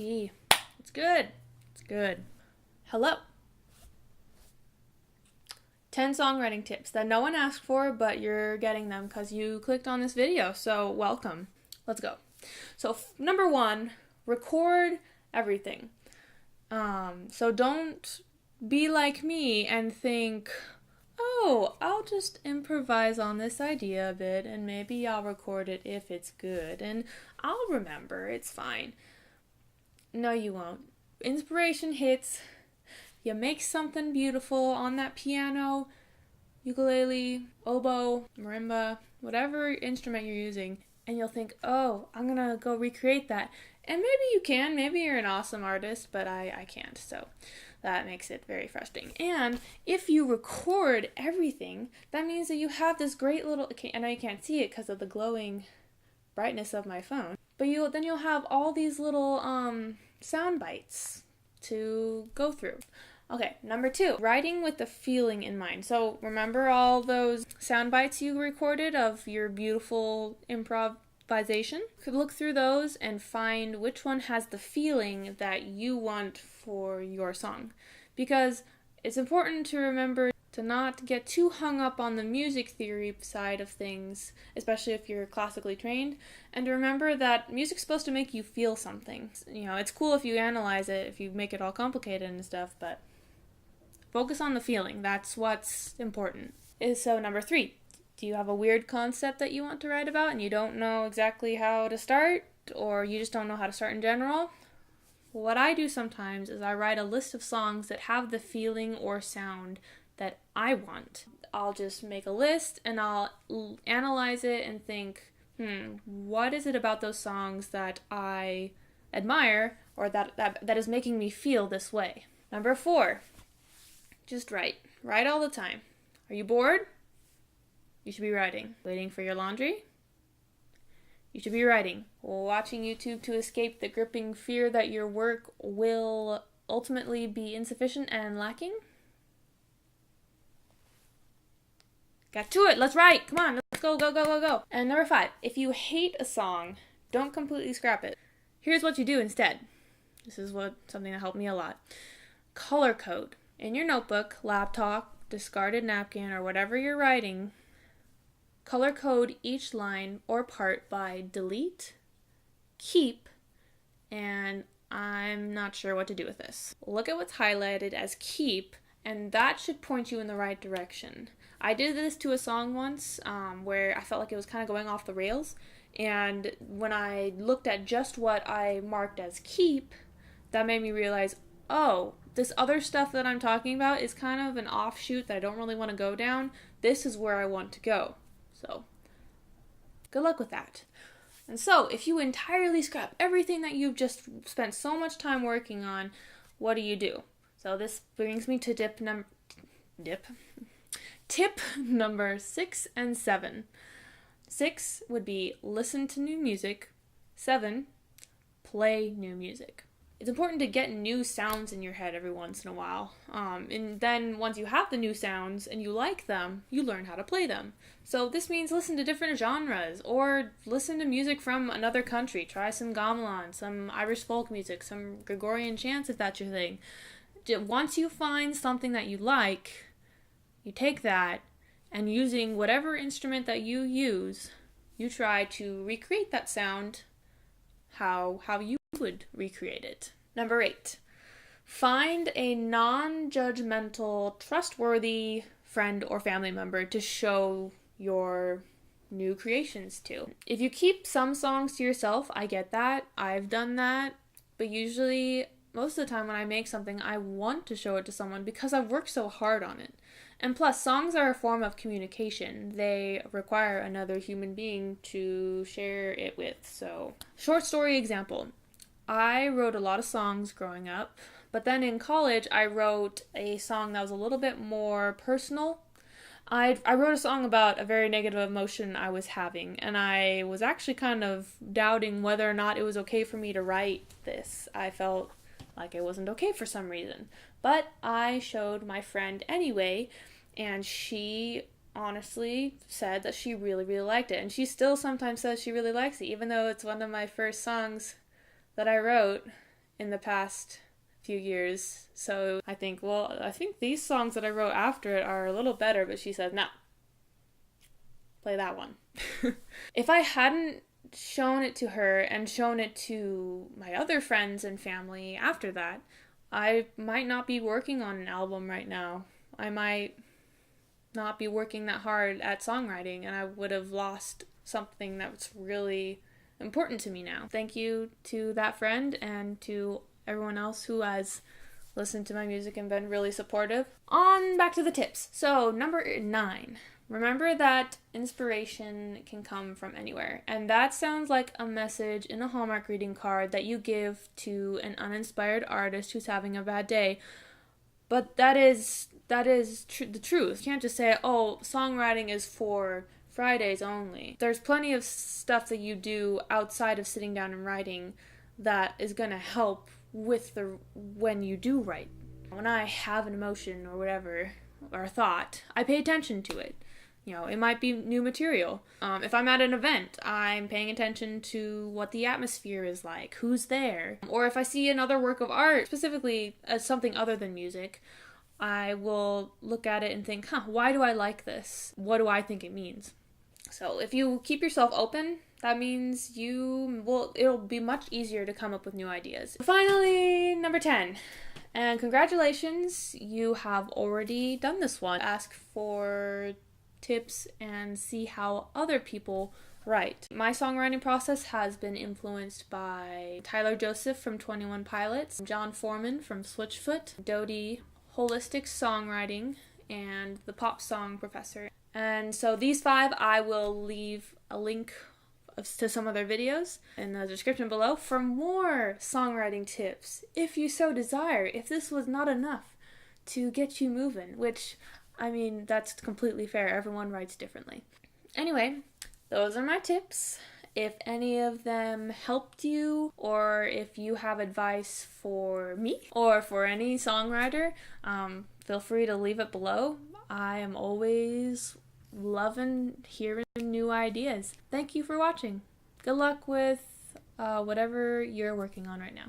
tea. It's good. It's good. Hello. 10 songwriting tips that no one asked for, but you're getting them because you clicked on this video, so welcome. Let's go. So number 1, record everything. So don't be like me and think, oh, I'll just improvise on this idea a bit and maybe I'll record it if it's good and I'll remember, it's fine. No, you won't. Inspiration hits, you make something beautiful on that piano, ukulele, oboe, marimba, whatever instrument you're using, and you'll think, oh, I'm gonna go recreate that. And maybe you can, maybe you're an awesome artist, but I can't, so that makes it very frustrating. And if you record everything, that means that you have this great little, I know you can't see it because of the glowing brightness of my phone, but then you'll have all these little sound bites to go through. Okay, number 2, writing with the feeling in mind. So remember all those sound bites you recorded of your beautiful improvisation? You could look through those and find which one has the feeling that you want for your song. Because it's important to remember to not get too hung up on the music theory side of things, especially if you're classically trained, and to remember that music's supposed to make you feel something. You know, it's cool if you analyze it, if you make it all complicated and stuff, but focus on the feeling. That's what's important. So number 3, do you have a weird concept that you want to write about and you don't know exactly how to start, or you just don't know how to start in general? What I do sometimes is I write a list of songs that have the feeling or sound that I want. I'll just make a list and I'll analyze it and think, what is it about those songs that I admire or that is making me feel this way? Number 4, just write. Write all the time. Are you bored? You should be writing. Waiting for your laundry? You should be writing. Watching YouTube to escape the gripping fear that your work will ultimately be insufficient and lacking? Got to it. Let's write. Come on. Let's go, go, go, go, go. And number 5, if you hate a song, don't completely scrap it. Here's what you do instead. This is something that helped me a lot. Color code. In your notebook, laptop, discarded napkin, or whatever you're writing, color code each line or part by delete, keep, and I'm not sure what to do with this. Look at what's highlighted as keep, and that should point you in the right direction. I did this to a song once where I felt like it was kind of going off the rails, and when I looked at just what I marked as keep, that made me realize, oh, this other stuff that I'm talking about is kind of an offshoot that I don't really want to go down. This is where I want to go. So, good luck with that. And so, if you entirely scrap everything that you've just spent so much time working on, what do? So this brings me to tip number 6 and 7. 6 would be listen to new music. 7, play new music. It's important to get new sounds in your head every once in a while. And then once you have the new sounds and you like them, you learn how to play them. So this means listen to different genres or listen to music from another country. Try some gamelan, some Irish folk music, some Gregorian chants if that's your thing. Once you find something that you like, you take that and using whatever instrument that you use, you try to recreate that sound how you would recreate it. Number 8, find a non-judgmental, trustworthy friend or family member to show your new creations to. If you keep some songs to yourself, I get that. I've done that. But usually, most of the time when I make something, I want to show it to someone because I've worked so hard on it. And plus, songs are a form of communication. They require another human being to share it with. So, short story example. I wrote a lot of songs growing up, but then in college, I wrote a song that was a little bit more personal. I wrote a song about a very negative emotion I was having, and I was actually kind of doubting whether or not it was okay for me to write this. I felt like it wasn't okay for some reason. But I showed my friend anyway, and she honestly said that she really, really liked it. And she still sometimes says she really likes it, even though it's one of my first songs that I wrote. in the past few years. So I think these songs that I wrote after it are a little better, but she said, no, play that one. If I hadn't shown it to her and shown it to my other friends and family after that, I might not be working on an album right now. I might not be working that hard at songwriting, and I would have lost something that's really important to me now. Thank you to that friend and to everyone else who has listened to my music and been really supportive. On back to the tips. So, number 9. Remember that inspiration can come from anywhere. And that sounds like a message in a Hallmark greeting card that you give to an uninspired artist who's having a bad day. But that is the truth. You can't just say, oh, songwriting is for Fridays only. There's plenty of stuff that you do outside of sitting down and writing that is going to help with when you do write. When I have an emotion or whatever, or a thought, I pay attention to it. It might be new material. If I'm at an event, I'm paying attention to what the atmosphere is like, who's there. Or if I see another work of art, specifically as something other than music, I will look at it and think, why do I like this? What do I think it means? So if you keep yourself open, that means it'll be much easier to come up with new ideas. Finally, number 10. And congratulations, you have already done this one. Ask for tips and see how other people write. My songwriting process has been influenced by Tyler Joseph from 21 Pilots, John Foreman from Switchfoot, Dodie Holistic Songwriting, and the Pop Song Professor. And so these 5, I will leave a link to some of their videos in the description below for more songwriting tips, if you so desire, if this was not enough to get you moving, which, that's completely fair. Everyone writes differently. Anyway, those are my tips. If any of them helped you, or if you have advice for me or for any songwriter, feel free to leave it below. I am always loving hearing new ideas. Thank you for watching. Good luck with whatever you're working on right now.